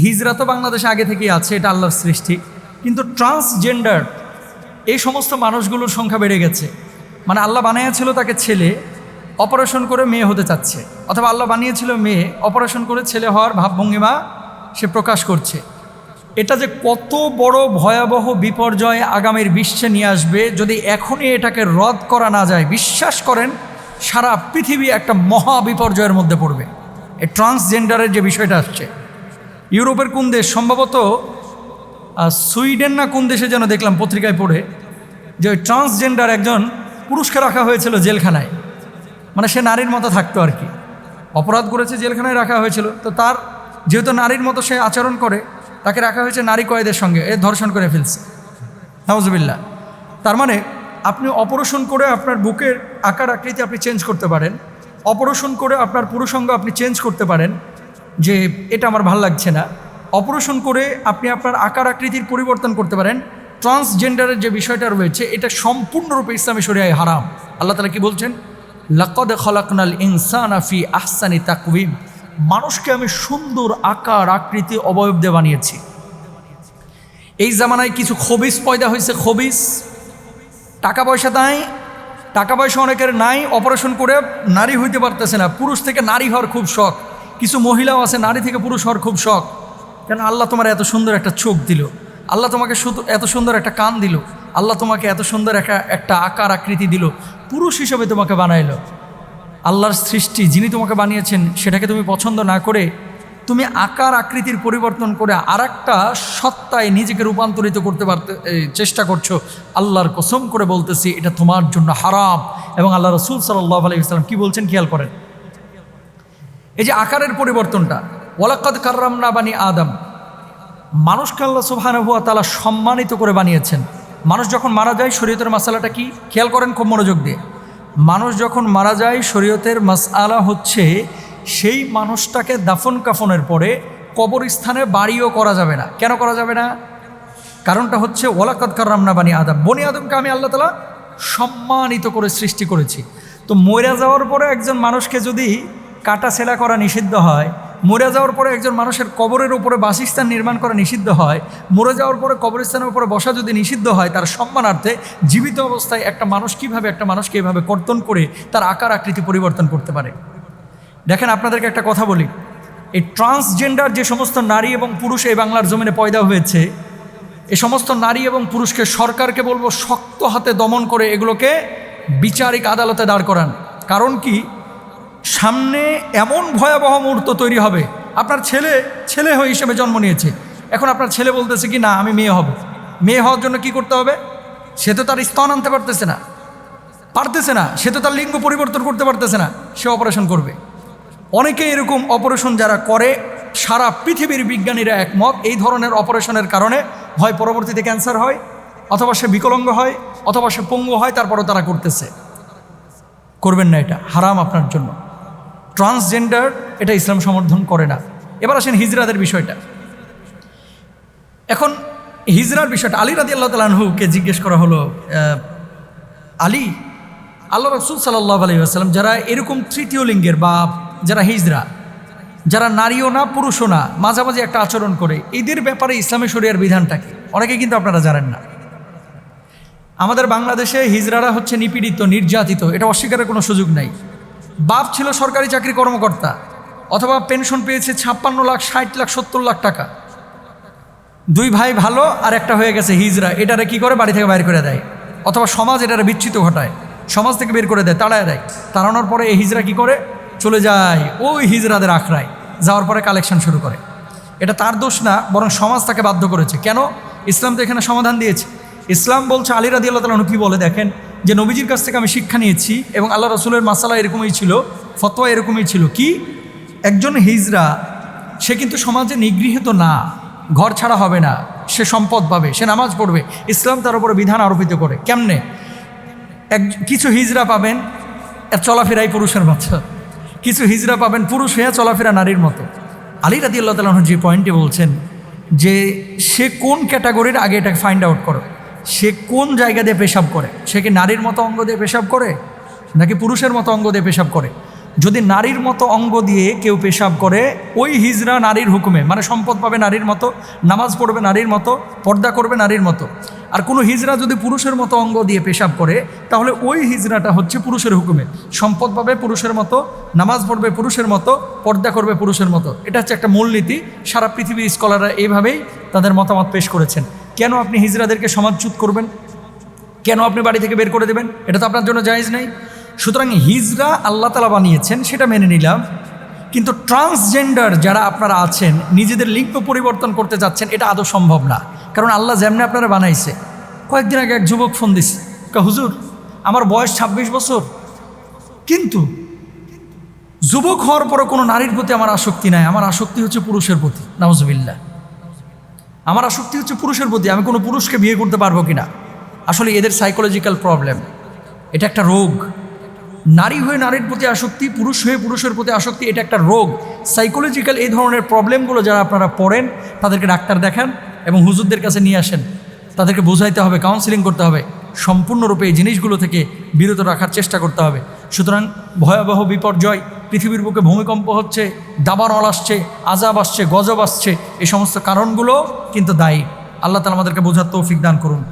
হিজরা তো বাংলাদেশে আগে থেকেই আছে, এটা আল্লাহর সৃষ্টি, কিন্তু ট্রান্সজেন্ডার এই সমস্ত মানুষগুলোর সংখ্যা বেড়ে গেছে। মানে আল্লাহ বানিয়েছিল তাকে ছেলে, অপারেশন করে মেয়ে হতে চাচ্ছে, অথবা আল্লাহ বানিয়েছিল মেয়ে, অপারেশন করে ছেলে হওয়ার ভাবভঙ্গিমা সে প্রকাশ করছে। এটা যে কত বড় ভয়াবহ বিপর্যয় আগামীর বিশ্বে নিয়ে আসবে যদি এখনই এটাকে রদ করা না যায়, বিশ্বাস করেন সারা পৃথিবী একটা মহা বিপর্যয়ের মধ্যে পড়বে। এই ট্রান্সজেন্ডারের যে বিষয়টা আসছে, ইউরোপের কোন দেশ, সম্ভবত সুইডেন না কোন দেশে যেন দেখলাম পত্রিকায় পড়ে, যে ওই ট্রান্সজেন্ডার একজন পুরুষকে রাখা হয়েছিল জেলখানায়। মানে সে নারীর মতো থাকতো আর কি, অপরাধ করেছে, জেলখানায় রাখা হয়েছিল। তো তার যেহেতু নারীর মতো সে আচরণ করে, তাকে রাখা হয়েছে নারী কয়েদের সঙ্গে, ধর্ষণ করে ফেলছে। নাউজুবিল্লাহ। তার মানে আপনি অপারেশন করে আপনার বুকের আকার আকৃতি আপনি চেঞ্জ করতে পারেন, অপারেশন করে আপনার পুরুষাঙ্গ আপনি চেঞ্জ করতে পারেন, যে এটা আমার ভাল লাগছে না। অপারেশন করে আপনি আপনার আকার আকৃতির পরিবর্তন করতে পারেন। ট্রান্সজেন্ডারের যে বিষয়টা রয়েছে এটা সম্পূর্ণরূপে ইসলামী শরিয়ায় হারাম। আল্লাহ তাআলা কি বলছেন? লাকাদ খালাকনাল ইনসানা ফি আহসানি তাকওয়িম, মানুষকে আমি সুন্দর আকার আকৃতি অবয়ব দিয়ে বানিয়েছি। এই জামানায় কিছু খবিস পয়দা হয়েছে, খবিস, টাকা পয়সা নাই, টাকা পয়সা অনেকের নাই, অপারেশন করে নারী হইতে পারতেছে না, পুরুষ থেকে নারী হওয়ার খুব শখ। কিছু মহিলাও আছে নারী থেকে পুরুষ হওয়ার খুব শখ। কেন? আল্লাহ তোমার এত সুন্দর একটা চোখ দিল, আল্লাহ তোমাকে এত সুন্দর একটা কান দিল, আল্লাহ তোমাকে এত সুন্দর একটা আকার আকৃতি দিল, পুরুষ হিসেবে তোমাকে বানাইলো। আল্লাহর সৃষ্টি যিনি তোমাকে বানিয়েছেন সেটাকে তুমি পছন্দ না করে তুমি আকার আকৃতির পরিবর্তন করে আর একটা সত্তায় নিজেকে রূপান্তরিত করতে চেষ্টা করছো। আল্লাহর কসম করে বলতেছি এটা তোমার জন্য হারাম। এবং আল্লাহ রাসূল সাল্লাল্লাহু আলাইহি ওয়াসাল্লাম কি বলছেন খেয়াল করেন। এই যে আকারের পরিবর্তনটা, ওয়ালাকাদ কাররামনা বানি আদম, মানুষকে আল্লাহ সুবহানাহু ওয়া তাআলা সম্মানিত করে বানিয়েছেন। মানুষ যখন মারা যায়, শরীয়তের মাসালাটা কি খেয়াল করেন খুব মনোযোগ দিয়ে। মানুষ যখন মারা যায়, শরীয়তের মাসআলা হচ্ছে সেই মানুষটাকে দাফন কাফনের পরে কবরস্থানে বাড়িও করা যাবে না। কেন করা যাবে না? কারণটা হচ্ছে ওয়ালাকাদ কাররামনা বানি আদম, বনি আদমকে আমি আল্লাহ তাআলা সম্মানিত করে সৃষ্টি করেছি। তো মরে যাওয়ার পরে একজন মানুষকে যদি কাটা ছেলা করা নিষিদ্ধ হয়, মরে যাওয়ার পরে একজন মানুষের কবরের উপরে বাসস্থান নির্মাণ করা নিষিদ্ধ হয়, মরে যাওয়ার পরে কবরস্থানের উপরে বসা যদি নিষিদ্ধ হয়, তার সম্মানার্থে জীবিত অবস্থায় একটা মানুষ কীভাবে একটা মানুষকে এভাবে কর্তন করে তার আকার আকৃতি পরিবর্তন করতে পারে। দেখেন আপনাদেরকে একটা কথা বলি, এই ট্রান্সজেন্ডার যে সমস্ত নারী এবং পুরুষ এই বাংলার জমিনে পয়দা হয়েছে, এই সমস্ত নারী এবং পুরুষকে সরকারকে বলবো শক্ত হাতে দমন করে এগুলোকে বিচারিক আদালতে দাঁড় করান। কারণ কি, সামনে এমন ভয়াবহ মুহূর্ত তৈরি হবে। আপনার ছেলে হয়ে হিসেবে জন্ম নিয়েছে, এখন আপনার ছেলে বলতেছে কি না আমি মেয়ে হব। মেয়ে হওয়ার জন্য কি করতে হবে? সে তো তার স্তন আনতে পারতেছে না, সে তো তার লিঙ্গ পরিবর্তন করতে পারতেছে না, সে অপারেশন করবে। অনেকে এরকম অপারেশন যারা করে, সারা পৃথিবীর বিজ্ঞানীরা একমত এই ধরনের অপারেশনের কারণে হয় পরবর্তীতে ক্যান্সার হয়, অথবা সে বিকলাঙ্গ হয়, অথবা সে পঙ্গু হয়, তারপরও তারা করতেছে। করবেন না, এটা হারাম আপনার জন্য। ট্রান্সজেন্ডার এটা ইসলাম সমর্থন করে না। এবার আসেন হিজরাদের বিষয়টা। এখন হিজরার বিষয়টা আলী রাদিয়াল্লাহু তাআলা আনহুকে জিজ্ঞেস করা হলো, আলী, আল্লাহ রাসূল সাল্লাল্লাহু আলাইহি ওয়াসাল্লাম যারা এরকম তৃতীয় লিঙ্গের বা যারা হিজরা, যারা নারীও না পুরুষও না, মাঝামাঝি একটা আচরণ করে, এদের ব্যাপারে ইসলামী শরিয়ার বিধানটা কি? অনেকে কিন্তু আপনারা জানেন না। আমাদের বাংলাদেশে হিজরারা হচ্ছে নিপীড়িত, নির্যাতিত, এটা অস্বীকারের কোনো সুযোগ নাই। বাপ ছিল সরকারি চাকরি কর্মকর্তা, অথবা পেনশন পেয়েছে 56 লাখ, 60 লাখ, 70 লাখ টাকা। দুই ভাই ভালো, আর একটা হয়ে গেছে হিজরা, এটারে কি করে? বাড়ি থেকে বাইর করে দেয়, অথবা সমাজ এটারে বিচ্যুত ঘটায়, সমাজ থেকে বের করে দেয়, তাড়ায় দেয়। তাড়ানোর পরে এই হিজরা কি করে? চলে যায় ওই হিজরাদের আখড়ায়, যাওয়ার পরে কালেকশন শুরু করে। এটা তার দোষ না, বরং সমাজ তাকে বাধ্য করেছে। কেন? ইসলাম তো এখানে সমাধান দিয়েছে। ইসলাম বলছে, আলী রাদিয়াল্লাহু তাআলা আনহু কি বলে দেখেন, যে নবীজির কাছ থেকে আমি শিক্ষা নিয়েছি এবং আল্লাহ রাসূলের মাসালা এরকমই ছিল, ফতোয়া এরকমই ছিল। কি? একজন হিজরা সে কিন্তু সমাজে নিগৃহীত না, ঘর ছাড়া হবে না, সে সম্পদ পাবে, সে নামাজ পড়বে। ইসলাম তার উপরে বিধান আরোপিত করে। কেমনে? কিছু হিজরা পাবেন চলাফেরাই পুরুষের মতো, কিছু হিজরা পাবেন পুরুষ হয়ে চলাফেরা নারীর মতো। আলী রাদিয়াল্লাহু তাআলা আনহু যে পয়েন্টে বলছেন যে সে কোন ক্যাটাগরির, আগে এটাকে ফাইন্ড আউট করো। সে কোন জায়গা দিয়ে পেশাব করে? সে কি নারীর মতো অঙ্গ দিয়ে পেশাব করে, নাকি পুরুষের মতো অঙ্গ দিয়ে পেশাব করে? যদি নারীর মতো অঙ্গ দিয়ে কেউ পেশাব করে, ওই হিজরা নারীর হুকুমে, মানে সম্পদ পাবে নারীর মতো, নামাজ পড়বে নারীর মতো, পর্দা করবে নারীর মতো। আর কোনো হিজরা যদি পুরুষের মতো অঙ্গ দিয়ে পেশাব করে, তাহলে ওই হিজরাটা হচ্ছে পুরুষের হুকুমে, সম্পদ পাবে পুরুষের মতো, নামাজ পড়বে পুরুষের মতো, পর্দা করবে পুরুষের মতো। এটা হচ্ছে একটা মূলনীতি। সারা পৃথিবীর স্কলাররা এইভাবেই তাদের মতামত পেশ করেছেন। কেন আপনি হিজরাদেরকে সমাজচ্যুত করবেন? কেন আপনি বাড়ি থেকে বের করে দেবেন? এটা তো আপনার জন্য জায়েজ নেই। সুতরাং হিজরা আল্লাহ তাআলা বানিয়েছেন, সেটা মেনে নিলাম। কিন্তু ট্রান্সজেন্ডার যারা আপনারা আছেন, নিজেদের লিঙ্গ পরিবর্তন করতে যাচ্ছেন, এটা আদৌ সম্ভব না। কারণ আল্লাহ যেমনি আপনারা বানাইছে। কয়েকদিন আগে এক যুবক ফোন দিছে, হুজুর আমার বয়স 26 বছর, কিন্তু যুবক হওয়ার পরে কোনো নারীর প্রতি আমার আসক্তি নাই, আমার আসক্তি হচ্ছে পুরুষের প্রতি। নাউজুবিল্লাহ, আমার আসক্তি হচ্ছে পুরুষের প্রতি, আমি কোনো পুরুষকে বিয়ে করতে পারবো কিনা। আসলে এদের সাইকোলজিক্যাল প্রবলেম, এটা একটা রোগ। নারী হয়ে নারীর প্রতি আসক্তি, পুরুষ হয়ে পুরুষের প্রতি আসক্তি, এটা একটা রোগ, সাইকোলজিক্যাল। এই ধরনের প্রবলেমগুলো যারা আপনারা পড়েন, তাদেরকে ডাক্তার দেখান এবং হুজুরদের কাছে নিয়ে আসেন। তাদেরকে বোঝাইতে হবে, কাউন্সিলিং করতে হবে, সম্পূর্ণরূপে এই জিনিসগুলো থেকে বিরত রাখার চেষ্টা করতে হবে। সুতরাং ভয়াবহ বিপর্যয়, পৃথিবীর বুকে ভূমিকম্প হচ্ছে, দাবানল আসছে, আজাব আসছে, গজব আসছে, এই সমস্ত কারণগুলো কিন্তু দায়ী। আল্লাহ তাআলা আমাদেরকে বোঝার তৌফিক দান করুন।